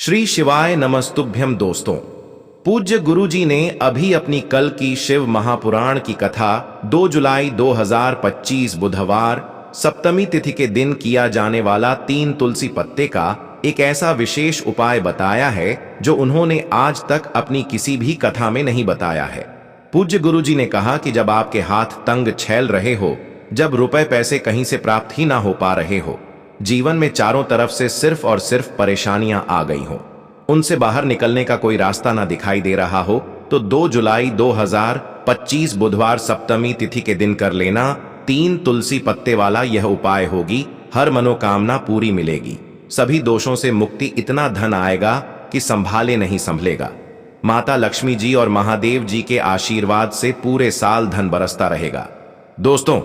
श्री शिवाय नमस्तुभ्यम दोस्तों। पूज्य गुरु जी ने अभी अपनी कल की शिव महापुराण की कथा 2 जुलाई 2025 बुधवार सप्तमी तिथि के दिन किया जाने वाला 3 तुलसी पत्ते का एक ऐसा विशेष उपाय बताया है जो उन्होंने आज तक अपनी किसी भी कथा में नहीं बताया है। पूज्य गुरु जी ने कहा कि जब आपके हाथ तंग छैल रहे हो, जब रुपए पैसे कहीं से प्राप्त ही ना हो पा रहे हो, जीवन में चारों तरफ से सिर्फ और सिर्फ परेशानियां आ गई हो, उनसे बाहर निकलने का कोई रास्ता ना दिखाई दे रहा हो, तो 2 जुलाई 2025 बुधवार सप्तमी तिथि के दिन कर लेना 3 तुलसी पत्ते वाला यह उपाय होगी। हर मनोकामना पूरी मिलेगी, सभी दोषों से मुक्ति, इतना धन आएगा कि संभाले नहीं संभलेगा। माता लक्ष्मी जी और महादेव जी के आशीर्वाद से पूरे साल धन बरसता रहेगा। दोस्तों,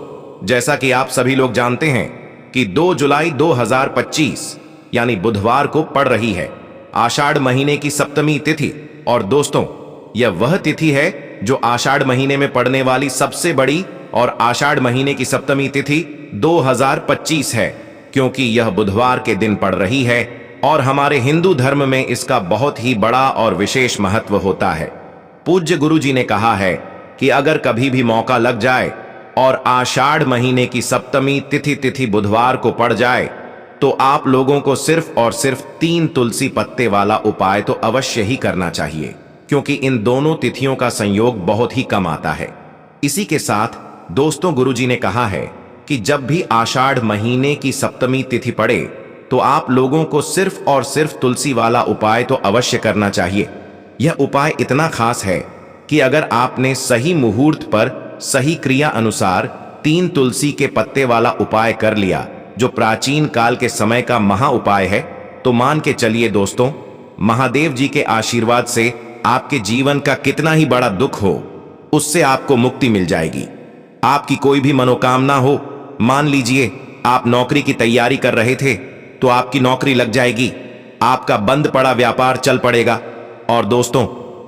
जैसा कि आप सभी लोग जानते हैं कि 2 जुलाई 2025 यानी बुधवार को पड़ रही है आषाढ़ महीने की सप्तमी तिथि। और दोस्तों, यह वह तिथि है जो आषाढ़ महीने में पड़ने वाली सबसे बड़ी और आषाढ़ महीने की सप्तमी तिथि 2025 है, क्योंकि यह बुधवार के दिन पड़ रही है और हमारे हिंदू धर्म में इसका बहुत ही बड़ा और विशेष महत्व होता है। पूज्य गुरु जी ने कहा है कि अगर कभी भी मौका लग जाए और आषाढ़ महीने की सप्तमी तिथि बुधवार को पड़ जाए, तो आप लोगों को सिर्फ और सिर्फ 3 तुलसी पत्ते वाला उपाय तो अवश्य ही करना चाहिए, क्योंकि इन दोनों तिथियों का संयोग बहुत ही कम आता है। इसी के साथ दोस्तों, गुरुजी ने कहा है कि जब भी आषाढ़ महीने की सप्तमी तिथि पड़े तो आप लोगों को सिर्फ और सिर्फ तुलसी वाला उपाय तो अवश्य करना चाहिए। यह उपाय इतना खास है कि अगर आपने सही मुहूर्त पर सही क्रिया अनुसार 3 तुलसी के पत्ते वाला उपाय कर लिया, जो प्राचीन काल के समय का महा उपाय है, तो मान के चलिए दोस्तों, महादेव जी के आशीर्वाद से आपके जीवन का कितना ही बड़ा दुख हो, उससे आपको मुक्ति मिल जाएगी। आपकी कोई भी मनोकामना हो, मान लीजिए आप नौकरी की तैयारी कर रहे थे तो आपकी नौकरी लग जाएगी, आपका बंद पड़ा व्यापार चल पड़ेगा। और दोस्तों,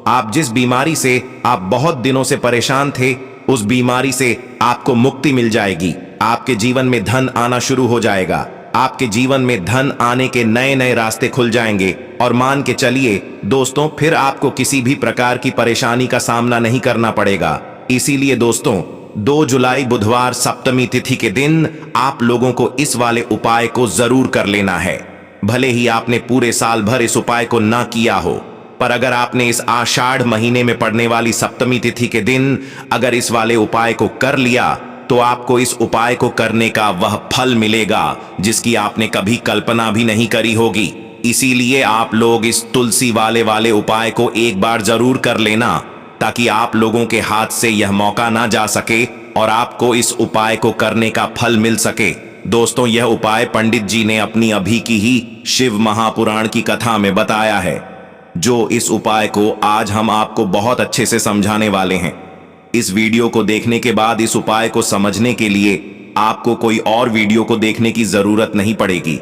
आप जिस बीमारी से आप बहुत दिनों से परेशान थे, उस बीमारी से आपको मुक्ति मिल जाएगी। आपके जीवन में धन आना शुरू हो जाएगा, आपके जीवन में धन आने के नए नए रास्ते खुल जाएंगे। और मान के चलिए दोस्तों, फिर आपको किसी भी प्रकार की परेशानी का सामना नहीं करना पड़ेगा। इसीलिए दोस्तों, 2 जुलाई बुधवार सप्तमी तिथि के दिन आप लोगों को इस वाले उपाय को जरूर कर लेना है। भले ही आपने पूरे साल भर इस उपाय को ना किया हो, पर अगर आपने इस आषाढ़ महीने में पड़ने वाली सप्तमी तिथि के दिन अगर इस वाले उपाय को कर लिया, तो आपको इस उपाय को करने का वह फल मिलेगा जिसकी आपने कभी कल्पना भी नहीं करी होगी। इसीलिए आप लोग इस तुलसी वाले उपाय को एक बार जरूर कर लेना, ताकि आप लोगों के हाथ से यह मौका ना जा सके और आपको इस उपाय को करने का फल मिल सके। दोस्तों, यह उपाय पंडित जी ने अपनी अभी की ही शिव महापुराण की कथा में बताया है, जो इस उपाय को आज हम आपको बहुत अच्छे से समझाने वाले हैं। इस वीडियो को देखने के बाद इस उपाय को समझने के लिए आपको कोई और वीडियो को देखने की जरूरत नहीं पड़ेगी।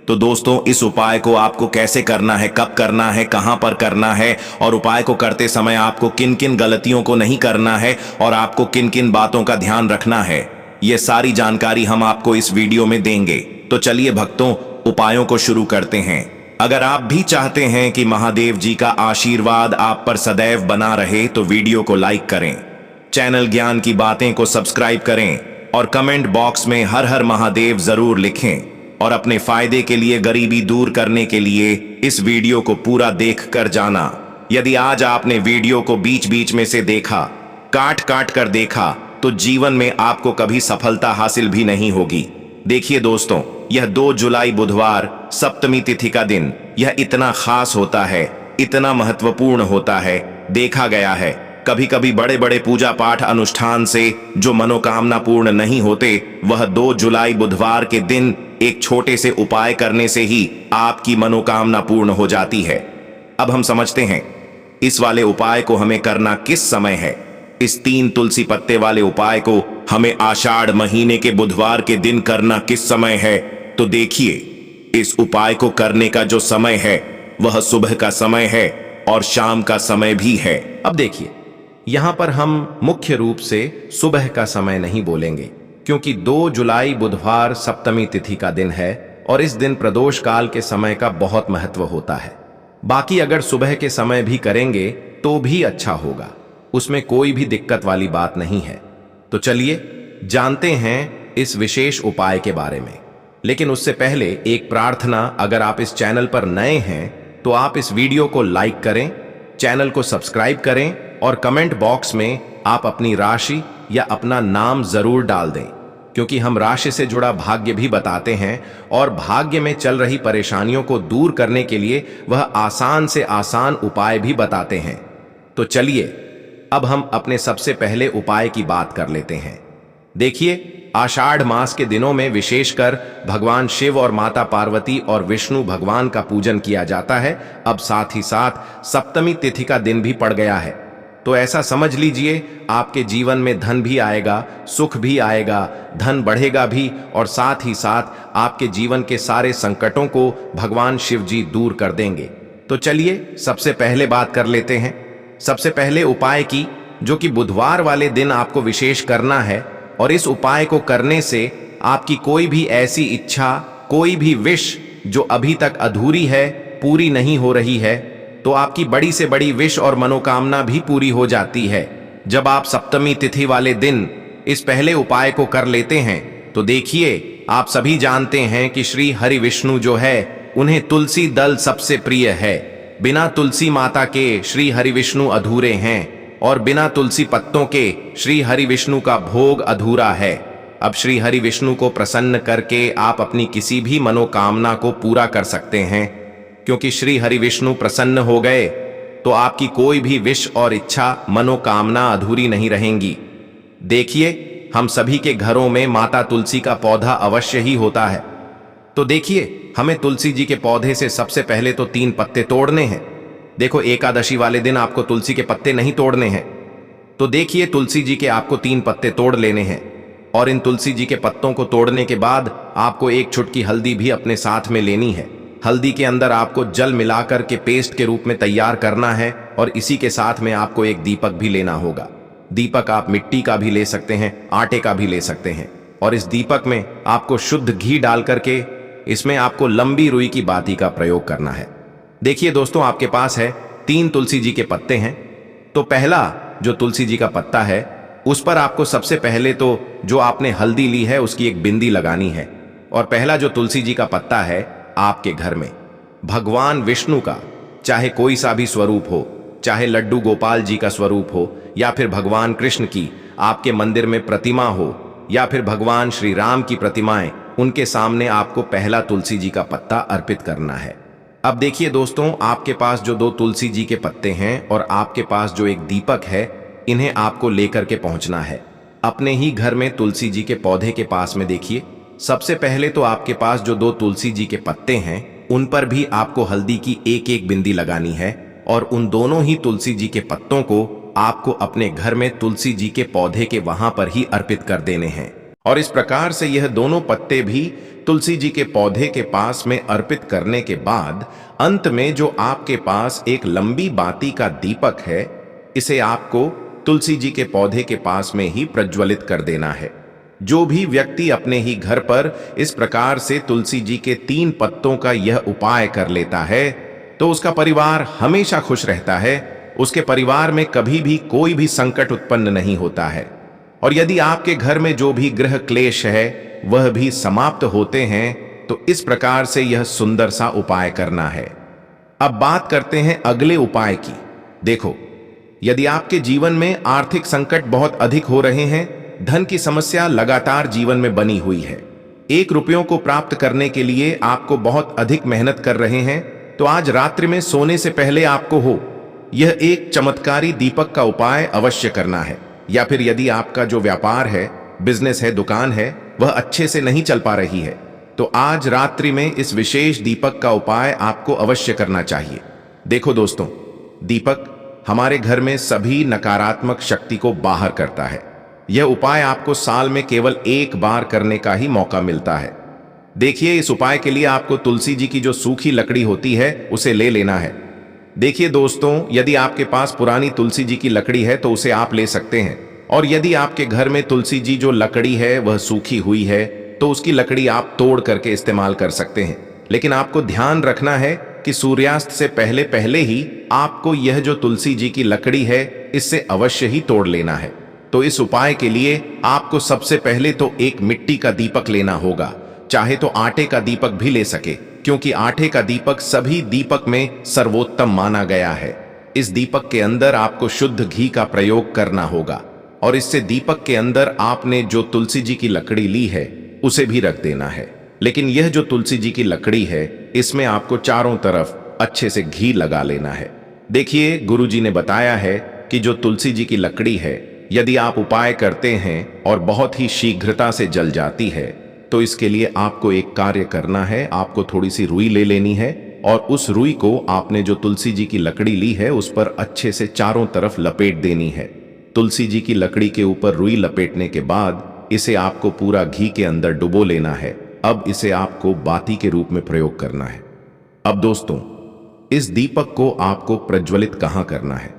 तो दोस्तों, इस उपाय को आपको कैसे करना है, कब करना है, कहां पर करना है, और उपाय को करते समय आपको किन किन गलतियों को नहीं करना है और आपको किन किन बातों का ध्यान रखना है, यह सारी जानकारी हम आपको इस वीडियो में देंगे। तो चलिए भक्तों, उपायों को शुरू करते हैं। अगर आप भी चाहते हैं कि महादेव जी का आशीर्वाद आप पर सदैव बना रहे, तो वीडियो को लाइक करें, चैनल ज्ञान की बातें को सब्सक्राइब करें और कमेंट बॉक्स में हर हर महादेव जरूर लिखें। और अपने फायदे के लिए, गरीबी दूर करने के लिए इस वीडियो को पूरा देख कर जाना। यदि आज आपने वीडियो को बीच बीच में से देखा, काट काट कर देखा, तो जीवन में आपको कभी सफलता हासिल भी नहीं होगी। देखिए दोस्तों, यह 2 जुलाई बुधवार सप्तमी तिथि का दिन यह इतना खास होता है, इतना महत्वपूर्ण होता है। देखा गया है कभी कभी बड़े बड़े पूजा पाठ अनुष्ठान से जो मनोकामना पूर्ण नहीं होते, वह 2 जुलाई बुधवार के दिन एक छोटे से उपाय करने से ही आपकी मनोकामना पूर्ण हो जाती है। अब हम समझते हैं इस वाले उपाय को हमें करना किस समय है। इस 3 तुलसी पत्ते वाले उपाय को हमें आषाढ़ महीने के बुधवार के दिन करना किस समय है। तो देखिए, इस उपाय को करने का जो समय है वह सुबह का समय है और शाम का समय भी है। अब देखिए, यहां पर हम मुख्य रूप से सुबह का समय नहीं बोलेंगे, क्योंकि 2 जुलाई बुधवार सप्तमी तिथि का दिन है और इस दिन प्रदोष काल के समय का बहुत महत्व होता है। बाकी अगर सुबह के समय भी करेंगे तो भी अच्छा होगा, उसमें कोई भी दिक्कत वाली बात नहीं है। तो चलिए जानते हैं इस विशेष उपाय के बारे में। लेकिन उससे पहले एक प्रार्थना, अगर आप इस चैनल पर नए हैं तो आप इस वीडियो को लाइक करें, चैनल को सब्सक्राइब करें और कमेंट बॉक्स में आप अपनी राशि या अपना नाम जरूर डाल दें, क्योंकि हम राशि से जुड़ा भाग्य भी बताते हैं और भाग्य में चल रही परेशानियों को दूर करने के लिए वह आसान से आसान उपाय भी बताते हैं। तो चलिए अब हम अपने सबसे पहले उपाय की बात कर लेते हैं। देखिए, आषाढ़ मास के दिनों में विशेषकर भगवान शिव और माता पार्वती और विष्णु भगवान का पूजन किया जाता है। अब साथ ही साथ सप्तमी तिथि का दिन भी पड़ गया है, तो ऐसा समझ लीजिए आपके जीवन में धन भी आएगा, सुख भी आएगा, धन बढ़ेगा भी और साथ ही साथ आपके जीवन के सारे संकटों को भगवान शिव जी दूर कर देंगे। तो चलिए सबसे पहले बात कर लेते हैं सबसे पहले उपाय की, जो कि बुधवार वाले दिन आपको विशेष करना है। और इस उपाय को करने से आपकी कोई भी ऐसी इच्छा, कोई भी विश जो अभी तक अधूरी है, पूरी नहीं हो रही है, तो आपकी बड़ी से बड़ी विश और मनोकामना भी पूरी हो जाती है। जब आप सप्तमी तिथि वाले दिन इस पहले उपाय को कर लेते हैं तो देखिए, आप सभी जानते हैं कि श्री हरि विष्णु जो है, उन्हें तुलसी दल सबसे प्रिय है। बिना तुलसी माता के श्री हरि विष्णु अधूरे हैं और बिना तुलसी पत्तों के श्री हरि विष्णु का भोग अधूरा है। अब श्री हरि विष्णु को प्रसन्न करके आप अपनी किसी भी मनोकामना को पूरा कर सकते हैं, क्योंकि श्री हरि विष्णु प्रसन्न हो गए तो आपकी कोई भी विश और इच्छा, मनोकामना अधूरी नहीं रहेंगी। देखिए, हम सभी के घरों में माता तुलसी का पौधा अवश्य ही होता है। तो देखिए, हमें तुलसी जी के पौधे से सबसे पहले तो 3 पत्ते तोड़ने हैं। देखो, एकादशी वाले दिन आपको तुलसी के पत्ते नहीं तोड़ने हैं। तो देखिए, तुलसी जी के आपको 3 पत्ते तोड़ लेने हैं और इन तुलसी जी के पत्तों को तोड़ने के बाद आपको 1 चुटकी हल्दी भी अपने साथ में लेनी है। हल्दी के अंदर आपको जल मिलाकर के पेस्ट के रूप में तैयार करना है और इसी के साथ में आपको एक दीपक भी लेना होगा। दीपक आप मिट्टी का भी ले सकते हैं, आटे का भी ले सकते हैं। और इस दीपक में आपको शुद्ध घी डाल करके इसमें आपको लंबी रुई की बाती का प्रयोग करना है। देखिए दोस्तों, आपके पास है 3 तुलसी जी के पत्ते हैं। तो पहला जो तुलसी जी का पत्ता है, उस पर आपको सबसे पहले तो जो आपने हल्दी ली है उसकी एक बिंदी लगानी है। और पहला जो तुलसी जी का पत्ता है, आपके घर में भगवान विष्णु का चाहे कोई सा भी स्वरूप हो, चाहे लड्डू गोपाल जी का स्वरूप हो, या फिर भगवान कृष्ण की आपके मंदिर में प्रतिमा हो, या फिर भगवान श्री राम की प्रतिमाएं, उनके सामने आपको पहला तुलसी जी का पत्ता अर्पित करना है। अब देखिए दोस्तों, आपके पास जो 2 तुलसी जी के पत्ते हैं और आपके पास जो एक दीपक है, इन्हें आपको लेकर के पहुंचना है अपने ही घर में तुलसी जी के पौधे के पास में। देखिए, सबसे पहले तो आपके पास जो 2 तुलसी जी के पत्ते हैं, उन पर भी आपको हल्दी की एक बिंदी लगानी है और उन दोनों ही तुलसी जी के पत्तों को आपको अपने घर में तुलसी जी के पौधे के वहां पर ही अर्पित कर देने हैं। और इस प्रकार से यह दोनों पत्ते भी तुलसी जी के पौधे के पास में अर्पित करने के बाद अंत में जो आपके पास एक लंबी बाती का दीपक है, इसे आपको तुलसी जी के पौधे के पास में ही प्रज्वलित कर देना है। जो भी व्यक्ति अपने ही घर पर इस प्रकार से तुलसी जी के 3 पत्तों का यह उपाय कर लेता है, तो उसका परिवार हमेशा खुश रहता है। उसके परिवार में कभी भी कोई भी संकट उत्पन्न नहीं होता है और यदि आपके घर में जो भी ग्रह क्लेश है वह भी समाप्त होते हैं। तो इस प्रकार से यह सुंदर सा उपाय करना है। अब बात करते हैं अगले उपाय की। देखो, यदि आपके जीवन में आर्थिक संकट बहुत अधिक हो रहे हैं, धन की समस्या लगातार जीवन में बनी हुई है, 1 रुपयों को प्राप्त करने के लिए आपको बहुत अधिक मेहनत कर रहे हैं, तो आज रात्रि में सोने से पहले आपको हो यह एक चमत्कारी दीपक का उपाय अवश्य करना है। या फिर यदि आपका जो व्यापार है, बिजनेस है, दुकान है, वह अच्छे से नहीं चल पा रही है, तो आज रात्रि में इस विशेष दीपक का उपाय आपको अवश्य करना चाहिए। देखो दोस्तों, दीपक हमारे घर में सभी नकारात्मक शक्ति को बाहर करता है। यह उपाय आपको साल में केवल 1 बार करने का ही मौका मिलता है। देखिए, इस उपाय के लिए आपको तुलसी जी की जो सूखी लकड़ी होती है उसे ले लेना है। देखिए दोस्तों, यदि आपके पास पुरानी तुलसी जी की लकड़ी है तो उसे आप ले सकते हैं, और यदि आपके घर में तुलसी जी जो लकड़ी है वह सूखी हुई है तो उसकी लकड़ी आप तोड़ करके इस्तेमाल कर सकते हैं। लेकिन आपको ध्यान रखना है कि सूर्यास्त से पहले पहले ही आपको यह जो तुलसी जी की लकड़ी है इससे अवश्य ही तोड़ लेना है। तो इस उपाय के लिए आपको सबसे पहले तो एक मिट्टी का दीपक लेना होगा, चाहे तो आटे का दीपक भी ले सके, क्योंकि आटे का दीपक सभी दीपक में सर्वोत्तम माना गया है। इस दीपक के अंदर आपको शुद्ध घी का प्रयोग करना होगा और इससे दीपक के अंदर आपने जो तुलसी जी की लकड़ी ली है उसे भी रख देना है। लेकिन यह जो तुलसी जी की लकड़ी है इसमें आपको चारों तरफ अच्छे से घी लगा लेना है। देखिए, गुरु जी ने बताया है कि जो तुलसी जी की लकड़ी है यदि आप उपाय करते हैं और बहुत ही शीघ्रता से जल जाती है तो इसके लिए आपको एक कार्य करना है। आपको थोड़ी सी रुई ले लेनी है और उस रुई को आपने जो तुलसी जी की लकड़ी ली है उस पर अच्छे से चारों तरफ लपेट देनी है। तुलसी जी की लकड़ी के ऊपर रुई लपेटने के बाद इसे आपको पूरा घी के अंदर डुबो लेना है। अब इसे आपको बाती के रूप में प्रयोग करना है। अब दोस्तों, इस दीपक को आपको प्रज्वलित कहाँ करना है?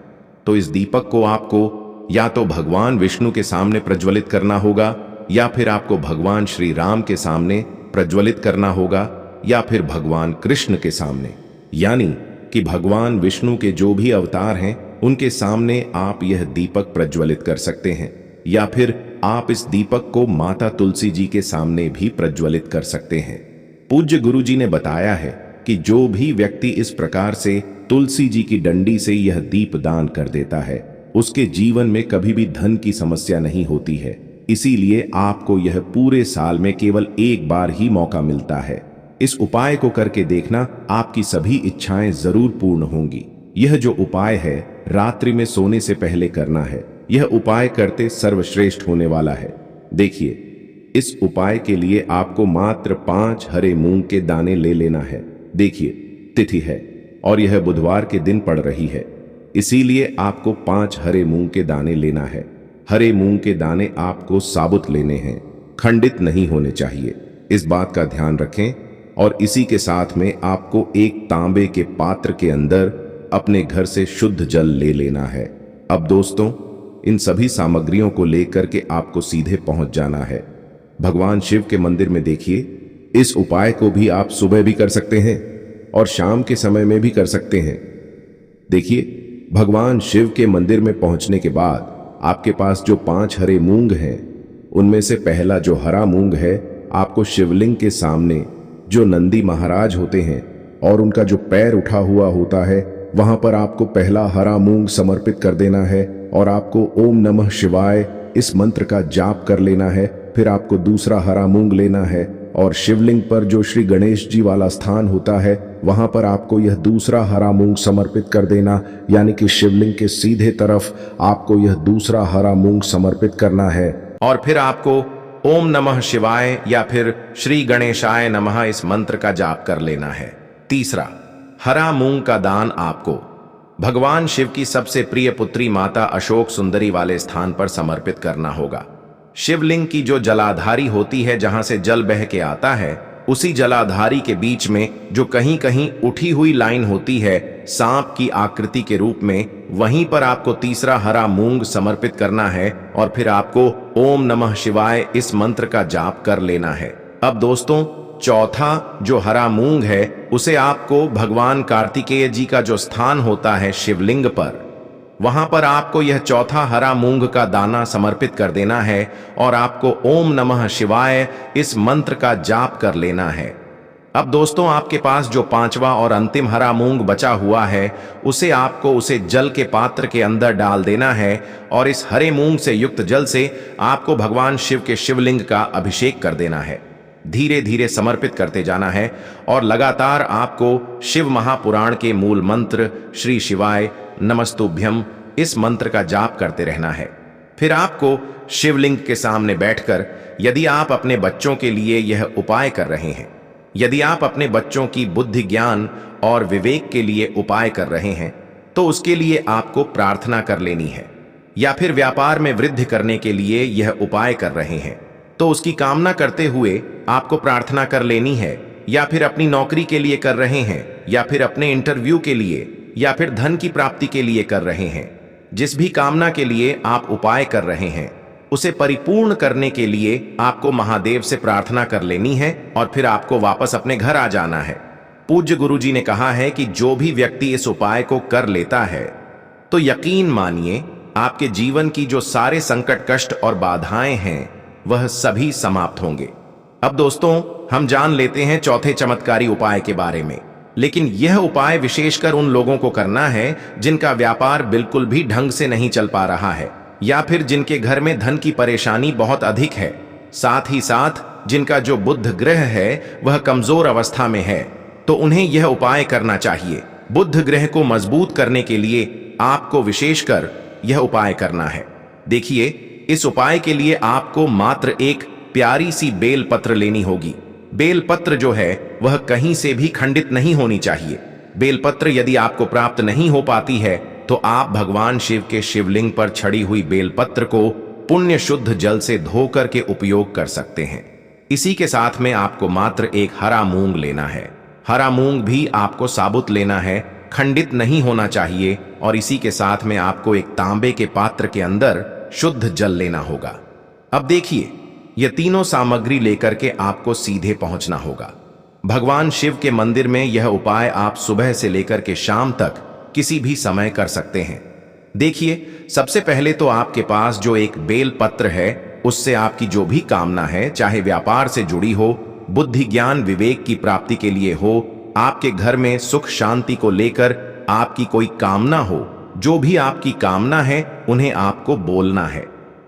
तो इस दीपक को आपको या तो भगवान विष्णु के सामने प्रज्वलित करना होगा, या फिर आपको भगवान श्री राम के सामने प्रज्वलित करना होगा, या फिर भगवान कृष्ण के सामने, यानी कि भगवान विष्णु के जो भी अवतार हैं उनके सामने आप यह दीपक प्रज्वलित कर सकते हैं, या फिर आप इस दीपक को माता तुलसी जी के सामने भी प्रज्वलित कर सकते हैं। पूज्य गुरु जी ने बताया है कि जो भी व्यक्ति इस प्रकार से तुलसी जी की डंडी से यह दीप दान कर देता है उसके जीवन में कभी भी धन की समस्या नहीं होती है। इसीलिए आपको यह पूरे साल में केवल एक बार ही मौका मिलता है। इस उपाय को करके देखना, आपकी सभी इच्छाएं जरूर पूर्ण होंगी। यह जो उपाय है रात्रि में सोने से पहले करना है। यह उपाय करते सर्वश्रेष्ठ होने वाला है। देखिए, इस उपाय के लिए आपको मात्र 5 हरे मूंग के दाने ले लेना है। देखिए, तिथि है और यह बुधवार के दिन पड़ रही है, इसीलिए आपको 5 हरे मूंग के दाने लेना है। हरे मूंग के दाने आपको साबुत लेने हैं, खंडित नहीं होने चाहिए। इस बात का ध्यान रखें। और इसी के साथ में आपको एक तांबे के पात्र के अंदर अपने घर से शुद्ध जल ले लेना है। अब दोस्तों, इन सभी सामग्रियों को लेकर के आपको सीधे पहुंच जाना है भगवान शिव के मंदिर में। देखिए, इस उपाय को भी आप सुबह भी कर सकते हैं और शाम के समय में भी कर सकते हैं। देखिए, भगवान शिव के मंदिर में पहुंचने के बाद आपके पास जो 5 हरे मूंग हैं उनमें से पहला जो हरा मूंग है आपको शिवलिंग के सामने जो नंदी महाराज होते हैं और उनका जो पैर उठा हुआ होता है वहां पर आपको पहला हरा मूंग समर्पित कर देना है और आपको ओम नमः शिवाय इस मंत्र का जाप कर लेना है। फिर आपको दूसरा हरा मूंग लेना है और शिवलिंग पर जो श्री गणेश जी वाला स्थान होता है वहां पर आपको यह दूसरा हरा मूंग समर्पित कर देना, यानी कि शिवलिंग के सीधे तरफ आपको यह दूसरा हरा मूंग समर्पित करना है। और फिर आपको ओम नमः शिवाय या फिर श्री गणेशाय नमः इस मंत्र का जाप कर लेना है। तीसरा, हरा मूंग का दान आपको भगवान शिव की सबसे प्रिय पुत्री माता अशोक सुंदरी वाले स्थान पर समर्पित करना होगा। शिवलिंग की जो जलाधारी होती है, जहां से जल बह के आता है, उसी जलाधारी के बीच में जो कहीं कहीं उठी हुई लाइन होती है सांप की आकृति के रूप में, वहीं पर आपको तीसरा हरा मूंग समर्पित करना है और फिर आपको ओम नमः शिवाय इस मंत्र का जाप कर लेना है। अब दोस्तों, चौथा जो हरा मूंग है उसे आपको भगवान कार्तिकेय जी का जो स्थान होता है शिवलिंग पर, वहां पर आपको यह चौथा हरा मूंग का दाना समर्पित कर देना है और आपको ओम नमः शिवाय इस मंत्र का जाप कर लेना है। अब दोस्तों, आपके पास जो 5वां और अंतिम हरा मूंग बचा हुआ है उसे आपको उसे जल के पात्र के अंदर डाल देना है और इस हरे मूंग से युक्त जल से आपको भगवान शिव के शिवलिंग का अभिषेक कर देना है। धीरे धीरे समर्पित करते जाना है और लगातार आपको शिव महापुराण के मूल मंत्र श्री शिवाय नमस्तुभ्यम इस मंत्र का जाप करते रहना है। फिर आपको शिवलिंग के सामने बैठकर, यदि आप अपने बच्चों के लिए यह उपाय कर रहे हैं, यदि आप अपने बच्चों की बुद्धि ज्ञान और विवेक के लिए उपाय कर रहे हैं, तो उसके लिए आपको प्रार्थना कर लेनी है। या फिर व्यापार में वृद्धि करने के लिए यह उपाय कर रहे हैं तो उसकी कामना करते हुए आपको प्रार्थना कर लेनी है। या फिर अपनी नौकरी के लिए कर रहे हैं, या फिर अपने इंटरव्यू के लिए, या फिर धन की प्राप्ति के लिए कर रहे हैं, जिस भी कामना के लिए आप उपाय कर रहे हैं उसे परिपूर्ण करने के लिए आपको महादेव से प्रार्थना कर लेनी है और फिर आपको वापस अपने घर आ जाना है। पूज्य गुरुजी ने कहा है कि जो भी व्यक्ति इस उपाय को कर लेता है तो यकीन मानिए आपके जीवन की जो सारे संकट, कष्ट और बाधाएं हैं वह सभी समाप्त होंगे। अब दोस्तों, हम जान लेते हैं चौथे चमत्कारी उपाय के बारे में। लेकिन यह उपाय विशेषकर उन लोगों को करना है जिनका व्यापार बिल्कुल भी ढंग से नहीं चल पा रहा है, या फिर जिनके घर में धन की परेशानी बहुत अधिक है, साथ ही साथ जिनका जो बुध ग्रह है वह कमजोर अवस्था में है, तो उन्हें यह उपाय करना चाहिए। बुध ग्रह को मजबूत करने के लिए आपको विशेषकर यह उपाय करना है। देखिए, इस उपाय के लिए आपको मात्र एक प्यारी सी बेल पत्र लेनी होगी। बेल पत्र जो है वह कहीं से भी खंडित नहीं होनी चाहिए। बेल पत्र यदि आपको प्राप्त नहीं हो पाती है तो आप भगवान शिव के शिवलिंग पर छड़ी हुई बेल पत्र को पुण्य शुद्ध जल से धोकर के उपयोग कर सकते हैं। इसी के साथ में आपको मात्र एक हरा मूंग लेना है। हरा मूंग भी आपको साबुत लेना है, खंडित नहीं होना चाहिए। और इसी के साथ में आपको एक तांबे के पात्र के अंदर शुद्ध जल लेना होगा। अब देखिए, ये तीनों सामग्री लेकर के आपको सीधे पहुंचना होगा भगवान शिव के मंदिर में। यह उपाय आप सुबह से लेकर के शाम तक किसी भी समय कर सकते हैं। देखिए, सबसे पहले तो आपके पास जो एक बेल पत्र है उससे आपकी जो भी कामना है, चाहे व्यापार से जुड़ी हो, बुद्धि ज्ञान विवेक की प्राप्ति के लिए हो, आपके घर में सुख शांति को लेकर आपकी कोई कामना हो, जो भी आपकी कामना है उन्हें आपको बोलना है।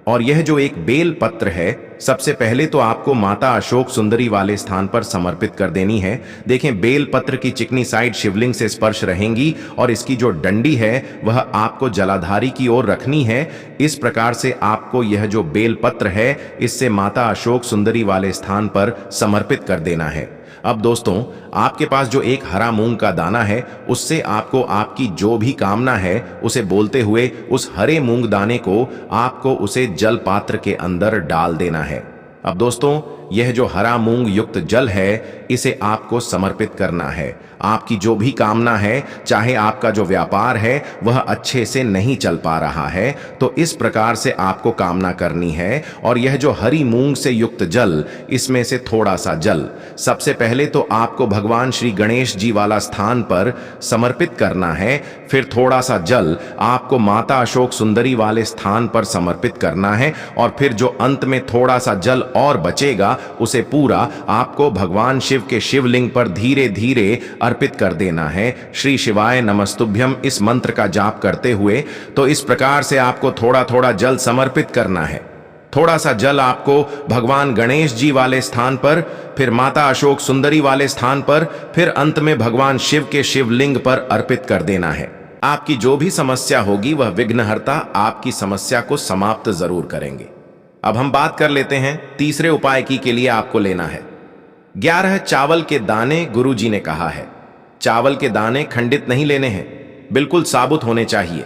और यह जो एक बेल पत्र है, सबसे पहले तो आपको माता अशोक सुंदरी वाले स्थान पर समर्पित कर देनी है। देखें, बेल पत्र की चिकनी साइड शिवलिंग से स्पर्श रहेंगी और इसकी जो डंडी है वह आपको जलाधारी की ओर रखनी है। इस प्रकार से आपको यह जो बेल पत्र है इससे माता अशोक सुंदरी वाले स्थान पर समर्पित कर देना है। अब दोस्तों, आपके पास जो एक हरा मूंग का दाना है उससे आपको आपकी जो भी कामना है उसे बोलते हुए उस हरे मूंग दाने को आपको उसे जल पात्र के अंदर डाल देना है। अब दोस्तों, यह जो हरा मूंग युक्त जल है इसे आपको समर्पित करना है। आपकी जो भी कामना है, चाहे आपका जो व्यापार है वह अच्छे से नहीं चल पा रहा है, तो इस प्रकार से आपको कामना करनी है। और यह जो हरी मूंग से युक्त जल, इसमें से थोड़ा सा जल सबसे पहले तो आपको भगवान श्री गणेश जी वाला स्थान पर समर्पित करना है। फिर थोड़ा सा जल आपको माता अशोक सुंदरी वाले स्थान पर समर्पित करना है। और फिर जो अंत में थोड़ा सा जल और बचेगा उसे पूरा आपको भगवान शिव के शिवलिंग पर धीरे धीरे अर्पित कर देना है। श्री शिवाय नमस्तुभ्यम इस मंत्र का जाप करते हुए। तो इस प्रकार से आपको थोड़ा थोड़ा जल समर्पित करना है। थोड़ा सा जल आपको भगवान गणेश जी वाले स्थान पर, फिर माता अशोक सुंदरी वाले स्थान पर, फिर अंत में भगवान शिव के शिवलिंग पर अर्पित कर देना है। आपकी जो भी समस्या होगी वह विघ्नहर्ता आपकी समस्या को समाप्त जरूर करेंगे। अब हम बात कर लेते हैं तीसरे उपाय की। के लिए आपको लेना है 11 चावल के दाने। गुरुजी ने कहा है चावल के दाने खंडित नहीं लेने हैं, बिल्कुल साबुत होने चाहिए।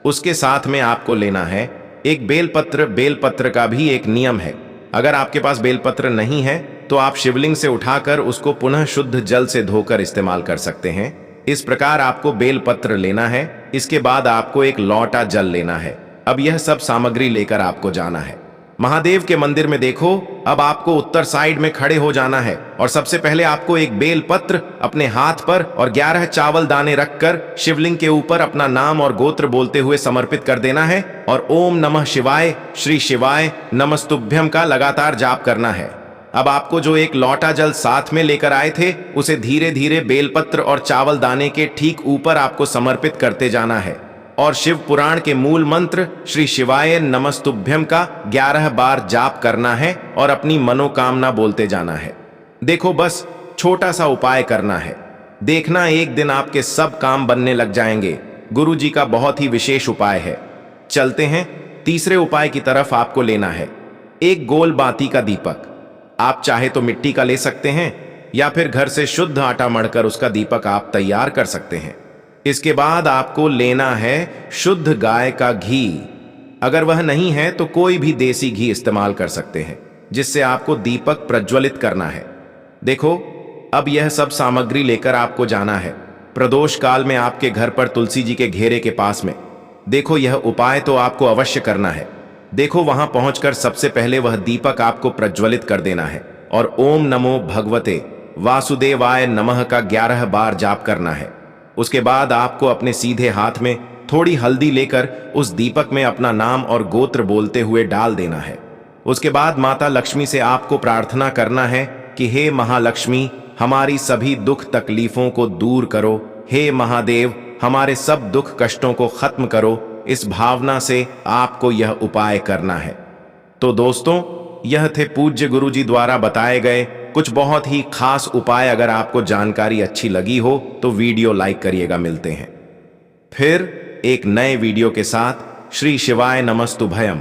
उसके साथ में आपको लेना है एक बेलपत्र। बेलपत्र का भी एक नियम है, अगर आपके पास बेलपत्र नहीं है तो आप शिवलिंग से उठाकर उसको पुनः शुद्ध जल से धोकर इस्तेमाल कर सकते हैं। इस प्रकार आपको बेलपत्र लेना है। इसके बाद आपको एक लौटा जल लेना है। अब यह सब सामग्री लेकर आपको जाना है महादेव के मंदिर में। देखो, अब आपको उत्तर साइड में खड़े हो जाना है और सबसे पहले आपको एक बेल पत्र अपने हाथ पर और 11 चावल दाने रखकर शिवलिंग के ऊपर अपना नाम और गोत्र बोलते हुए समर्पित कर देना है। और ओम नमः शिवाय, श्री शिवाय नमस्तुभ्यम का लगातार जाप करना है। अब आपको जो एक लौटा जल साथ में लेकर आए थे उसे धीरे धीरे बेलपत्र और चावल दाने के ठीक ऊपर आपको समर्पित करते जाना है। और शिव पुराण के मूल मंत्र श्री शिवाय नमस्तुभ्यम का 11 बार जाप करना है और अपनी मनोकामना बोलते जाना है। देखो, बस छोटा सा उपाय करना है, देखना एक दिन आपके सब काम बनने लग जाएंगे। गुरु जी का बहुत ही विशेष उपाय है। चलते हैं तीसरे उपाय की तरफ। आपको लेना है एक गोल बाती का दीपक। आप चाहे तो मिट्टी का ले सकते हैं या फिर घर से शुद्ध आटा मढ़कर उसका दीपक आप तैयार कर सकते हैं। इसके बाद आपको लेना है शुद्ध गाय का घी। अगर वह नहीं है तो कोई भी देसी घी इस्तेमाल कर सकते हैं, जिससे आपको दीपक प्रज्वलित करना है। देखो, अब यह सब सामग्री लेकर आपको जाना है प्रदोष काल में आपके घर पर तुलसी जी के घेरे के पास में। देखो, यह उपाय तो आपको अवश्य करना है। देखो, वहां पहुंचकर सबसे पहले वह दीपक आपको प्रज्वलित कर देना है और ओम नमो भगवते वासुदेवाय नमः का 11 बार जाप करना है। उसके बाद आपको अपने सीधे हाथ में थोड़ी हल्दी लेकर उस दीपक में अपना नाम और गोत्र बोलते हुए डाल देना है। उसके बाद माता लक्ष्मी से आपको प्रार्थना करना है कि हे महालक्ष्मी, हमारी सभी दुख तकलीफों को दूर करो। हे महादेव, हमारे सब दुख कष्टों को खत्म करो। इस भावना से आपको यह उपाय करना है। तो दोस्तों, यह थे पूज्य गुरुजी द्वारा बताए गए कुछ बहुत ही खास उपाय। अगर आपको जानकारी अच्छी लगी हो तो वीडियो लाइक करिएगा। मिलते हैं फिर एक नए वीडियो के साथ। श्री शिवाय नमस्तुभयम।